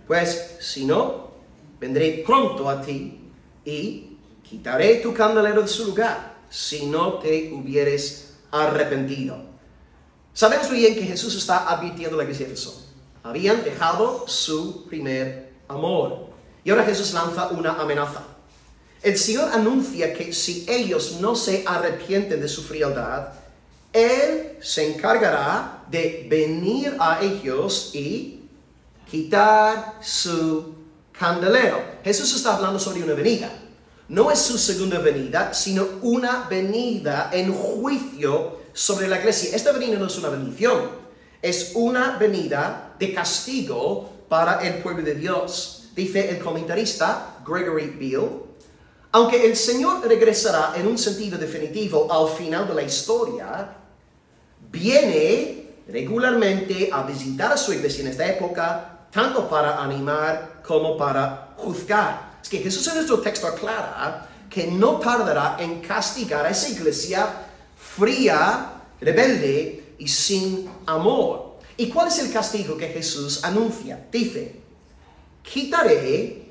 Pues si no, vendré pronto a ti y quitaré tu candelero de su lugar, si no te hubieres arrepentido. Sabemos muy bien que Jesús está advirtiendo a la iglesia de Éfeso. Habían dejado su primer amor. Y ahora Jesús lanza una amenaza. El Señor anuncia que si ellos no se arrepienten de su frialdad, Él se encargará de venir a ellos y quitar su candelero. Jesús está hablando sobre una venida. No es su segunda venida, sino una venida en juicio sobre la iglesia. Esta venida no es una bendición, es una venida de castigo para el pueblo de Dios. Dice el comentarista Gregory Beale, aunque el Señor regresará en un sentido definitivo al final de la historia, viene regularmente a visitar a su iglesia en esta época, tanto para animar como para juzgar. Es que Jesús en nuestro texto aclara que no tardará en castigar a esa iglesia fría, rebelde y sin amor. ¿Y cuál es el castigo que Jesús anuncia? Dice, quitaré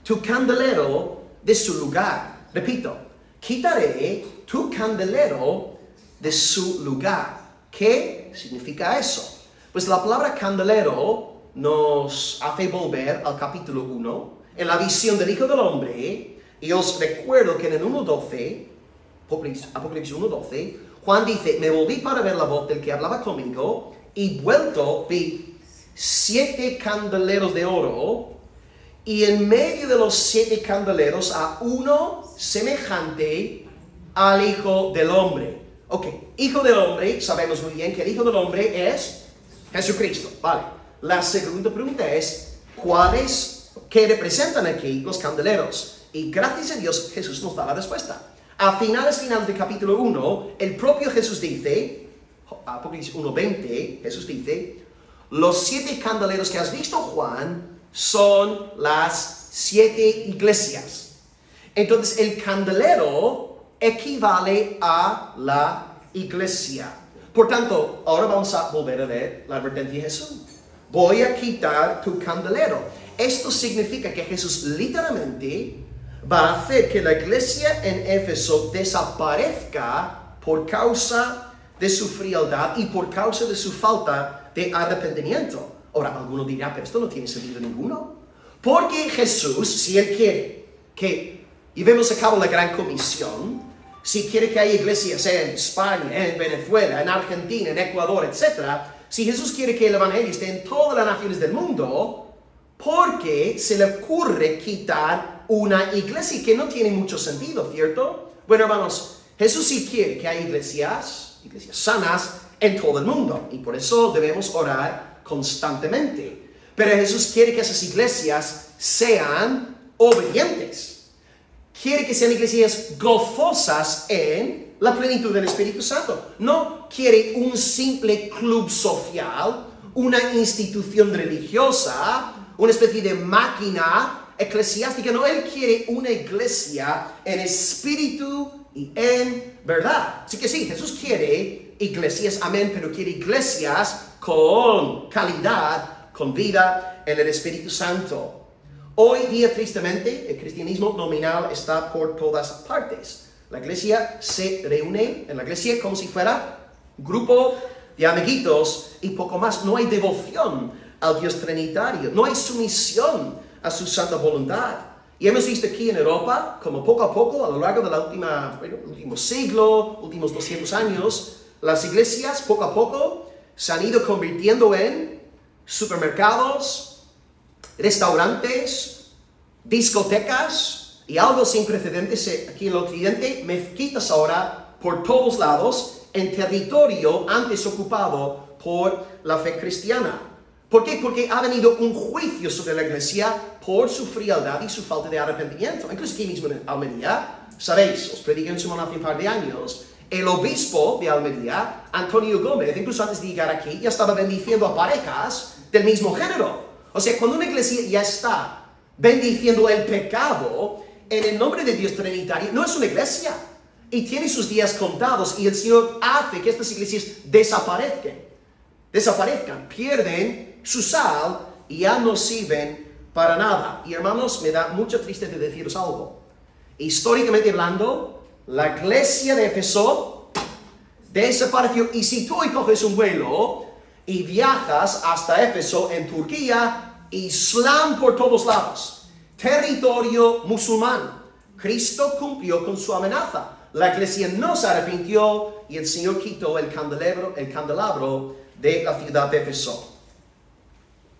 tu candelero de su lugar. Repito, quitaré tu candelero de su lugar. ¿Qué significa eso? Pues la palabra candelero nos hace volver al capítulo 1, en la visión del Hijo del Hombre, y os recuerdo que en el 1.12, Apocalipsis 1.12, Juan dice, me volví para ver la voz del que hablaba conmigo, y vuelto vi 7 candeleros de oro, y en medio de los 7 candeleros a uno semejante al Hijo del Hombre. Ok, Hijo del Hombre, sabemos muy bien que el Hijo del Hombre es Jesucristo. Vale, la segunda pregunta es, ¿qué representan aquí los candeleros? Y gracias a Dios Jesús nos da la respuesta. A finales del capítulo 1, el propio Jesús dice, Apocalipsis 1.20, Jesús dice, los 7 candeleros que has visto, Juan, son las 7 iglesias. Entonces el candelero equivale a la iglesia. Por tanto, ahora vamos a volver a ver la advertencia de Jesús. Voy a quitar tu candelero. Esto significa que Jesús literalmente va a hacer que la iglesia en Éfeso desaparezca por causa de su frialdad y por causa de su falta de arrepentimiento. Ahora, alguno dirá, pero esto no tiene sentido ninguno. Porque Jesús, si Él quiere que llevemos a cabo la gran comisión, si quiere que haya iglesias en España, en Venezuela, en Argentina, en Ecuador, etc., si Jesús quiere que el evangelio esté en todas las naciones del mundo, ¿por qué se le ocurre quitar una iglesia que no tiene mucho sentido, cierto? Bueno, hermanos, Jesús sí quiere que haya iglesias sanas en todo el mundo, y por eso debemos orar constantemente. Pero Jesús quiere que esas iglesias sean obedientes. Quiere que sean iglesias gozosas en la plenitud del Espíritu Santo. No quiere un simple club social, una institución religiosa, una especie de máquina eclesiástica. No, Él quiere una iglesia en espíritu y en verdad. Así que sí, Jesús quiere iglesias, amén, pero quiere iglesias con calidad, con vida en el Espíritu Santo. Hoy día, tristemente, el cristianismo nominal está por todas partes. La iglesia se reúne en la iglesia como si fuera un grupo de amiguitos y poco más. No hay devoción al Dios Trinitario, no hay sumisión a su santa voluntad. Y hemos visto aquí en Europa, como poco a poco, a lo largo del último siglo, últimos 200 años, las iglesias poco a poco se han ido convirtiendo en supermercados, restaurantes, discotecas y algo sin precedentes aquí en el occidente, mezquitas ahora por todos lados en territorio antes ocupado por la fe cristiana. ¿Por qué? Porque ha venido un juicio sobre la iglesia por su frialdad y su falta de arrepentimiento. Incluso aquí mismo en Almería, sabéis, os prediqué en Simón hace un par de años, el obispo de Almería, Antonio Gómez, incluso antes de llegar aquí, ya estaba bendiciendo a parejas del mismo género. O sea, cuando una iglesia ya está bendiciendo el pecado en el nombre de Dios Trinitario, no es una iglesia. Y tiene sus días contados y el Señor hace que estas iglesias desaparezcan, pierden su sal y ya no sirven para nada. Y hermanos, me da mucha tristeza deciros algo. Históricamente hablando, la iglesia de Éfeso desapareció. Y si tú hoy coges un vuelo y viajas hasta Éfeso en Turquía, Islam por todos lados, territorio musulmán, Cristo cumplió con su amenaza. La iglesia no se arrepintió y el Señor quitó el candelabro de la ciudad de Éfeso.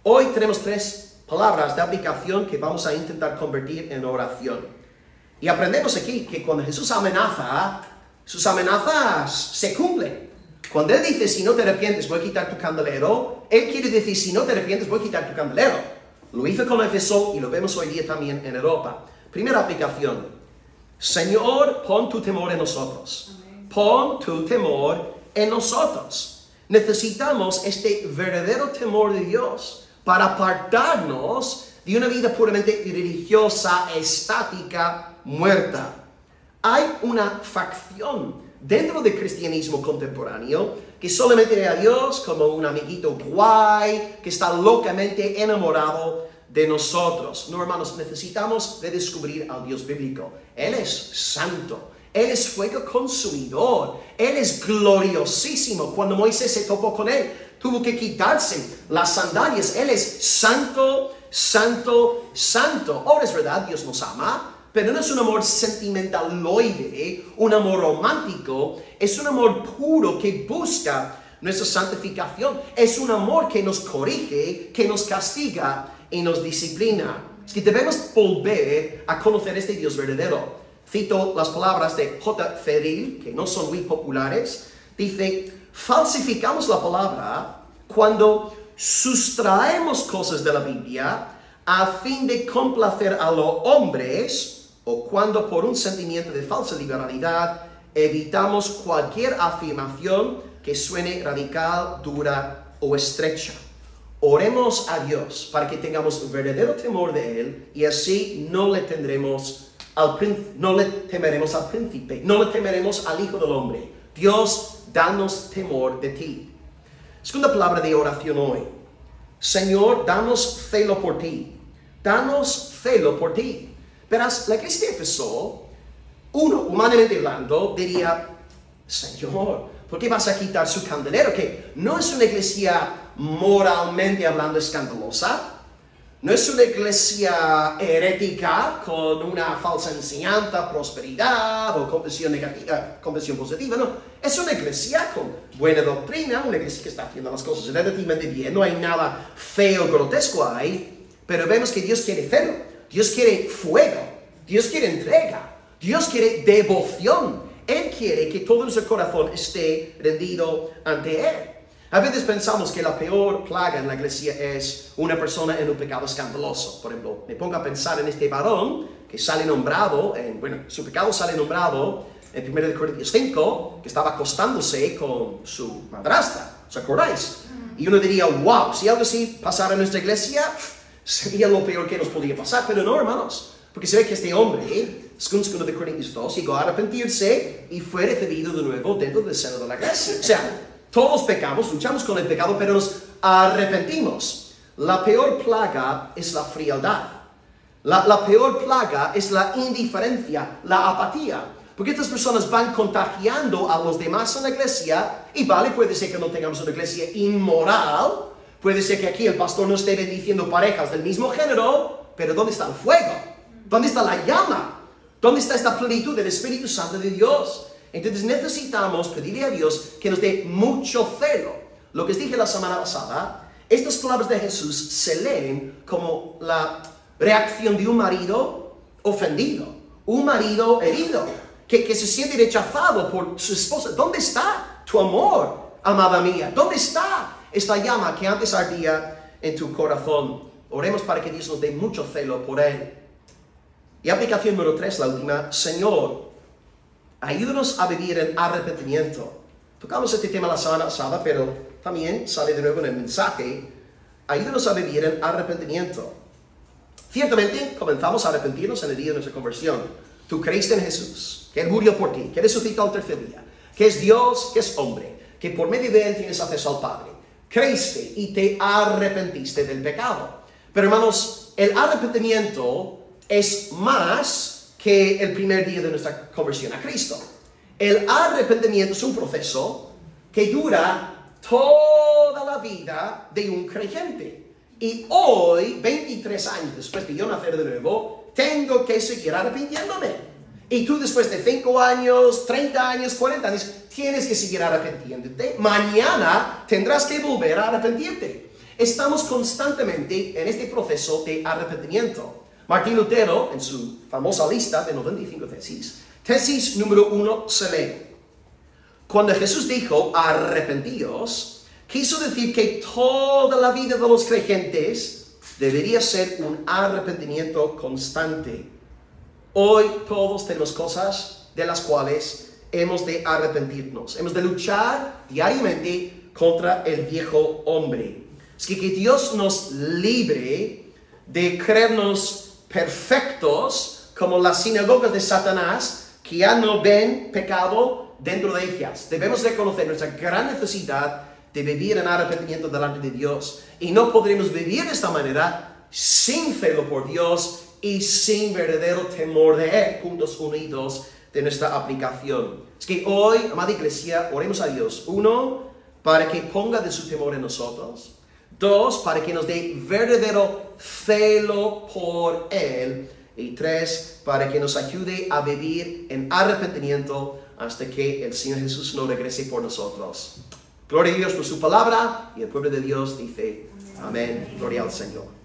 Hoy tenemos 3 palabras de aplicación que vamos a intentar convertir en oración. Y aprendemos aquí que cuando Jesús amenaza, sus amenazas se cumplen. Cuando Él dice, si no te arrepientes, voy a quitar tu candelero, Él quiere decir, si no te arrepientes, voy a quitar tu candelero. Lo hizo con Éfeso y lo vemos hoy día también en Europa. Primera aplicación. Señor, pon tu temor en nosotros. Amén. Pon tu temor en nosotros. Necesitamos este verdadero temor de Dios para apartarnos de una vida puramente religiosa, estática, muerta. Hay una facción dentro del cristianismo contemporáneo que solamente ve a Dios como un amiguito guay, que está locamente enamorado de nosotros. No, hermanos, necesitamos redescubrir al Dios bíblico. Él es santo, Él es fuego consumidor, Él es gloriosísimo. Cuando Moisés se topó con Él, tuvo que quitarse las sandalias. Él es santo, santo, santo. Ahora es verdad, Dios nos ama, pero no es un amor sentimentaloide, un amor romántico. Es un amor puro que busca nuestra santificación. Es un amor que nos corrige, que nos castiga y nos disciplina. Es que debemos volver a conocer este Dios verdadero. Cito las palabras de J. Feril, que no son muy populares. Dice, falsificamos la palabra cuando sustraemos cosas de la Biblia a fin de complacer a los hombres, o cuando por un sentimiento de falsa liberalidad evitamos cualquier afirmación que suene radical, dura o estrecha. Oremos a Dios para que tengamos verdadero temor de Él y así no le temeremos al príncipe, no le temeremos al Hijo del Hombre. Dios, danos temor de ti. Segunda palabra de oración hoy. Señor, danos celo por ti. Danos celo por ti. Verás, la iglesia de Éfeso, uno, humanamente hablando, diría, Señor, ¿por qué vas a quitar su candelero? Que no es una iglesia moralmente hablando escandalosa. No es una iglesia herética con una falsa enseñanza, prosperidad o confesión negativa, confesión positiva. No, es una iglesia con buena doctrina, una iglesia que está haciendo las cosas relativamente bien. No hay nada feo, grotesco ahí, pero vemos que Dios quiere celo, Dios quiere fuego, Dios quiere entrega, Dios quiere devoción. Él quiere que todo nuestro corazón esté rendido ante Él. A veces pensamos que la peor plaga en la iglesia es una persona en un pecado escandaloso. Por ejemplo, me pongo a pensar en este varón que sale nombrado, su pecado sale nombrado en 1 Corintios 5, que estaba acostándose con su madrastra. ¿Os acordáis? Y uno diría, wow, si algo así pasara en nuestra iglesia, sería lo peor que nos podía pasar. Pero no, hermanos, porque se ve que este hombre, según 2 Corintios 2, llegó a arrepentirse y fue recibido de nuevo dentro del seno de la iglesia. O sea, todos pecamos, luchamos con el pecado, pero nos arrepentimos. La peor plaga es la frialdad. La peor plaga es la indiferencia, la apatía. Porque estas personas van contagiando a los demás en la iglesia. Y vale, puede ser que no tengamos una iglesia inmoral. Puede ser que aquí el pastor no esté bendiciendo parejas del mismo género. Pero ¿dónde está el fuego? ¿Dónde está la llama? ¿Dónde está esta plenitud del Espíritu Santo de Dios? Entonces necesitamos pedirle a Dios que nos dé mucho celo. Lo que os dije la semana pasada, estas palabras de Jesús se leen como la reacción de un marido ofendido, un marido herido, que se siente rechazado por su esposa. ¿Dónde está tu amor, amada mía? ¿Dónde está esta llama que antes ardía en tu corazón? Oremos para que Dios nos dé mucho celo por Él. Y aplicación número 3, la última. Señor, ayúdanos a vivir en arrepentimiento. Tocamos este tema la semana pasada, pero también sale de nuevo en el mensaje. Ayúdanos a vivir en arrepentimiento. Ciertamente, comenzamos a arrepentirnos en el día de nuestra conversión. Tú creíste en Jesús, que Él murió por ti, que resucitó al tercer día, que es Dios, que es hombre, que por medio de Él tienes acceso al Padre. Creíste y te arrepentiste del pecado. Pero hermanos, el arrepentimiento es más que el primer día de nuestra conversión a Cristo. El arrepentimiento es un proceso que dura toda la vida de un creyente. Y hoy, 23 años después de yo nacer de nuevo, tengo que seguir arrepintiéndome. Y tú después de 5 años, 30 años, 40 años, tienes que seguir arrepintiéndote. Mañana tendrás que volver a arrepentirte. Estamos constantemente en este proceso de arrepentimiento. Martín Lutero, en su famosa lista de 95 tesis número 1 se lee: cuando Jesús dijo arrepentíos, quiso decir que toda la vida de los creyentes debería ser un arrepentimiento constante. Hoy todos tenemos cosas de las cuales hemos de arrepentirnos. Hemos de luchar diariamente contra el viejo hombre. Es que Dios nos libre de creernos perfectos como las sinagogas de Satanás, que ya no ven pecado dentro de ellas. Debemos reconocer nuestra gran necesidad de vivir en arrepentimiento delante de Dios. Y no podremos vivir de esta manera sin celo por Dios y sin verdadero temor de Él. Puntos 1 y 2 de nuestra aplicación. Es que hoy, amada iglesia, oremos a Dios. 1, para que ponga de su temor en nosotros. 2, para que nos dé verdadero celo por Él. Y 3, para que nos ayude a vivir en arrepentimiento hasta que el Señor Jesús no regrese por nosotros. Gloria a Dios por su palabra, y el pueblo de Dios dice amén. Gloria al Señor.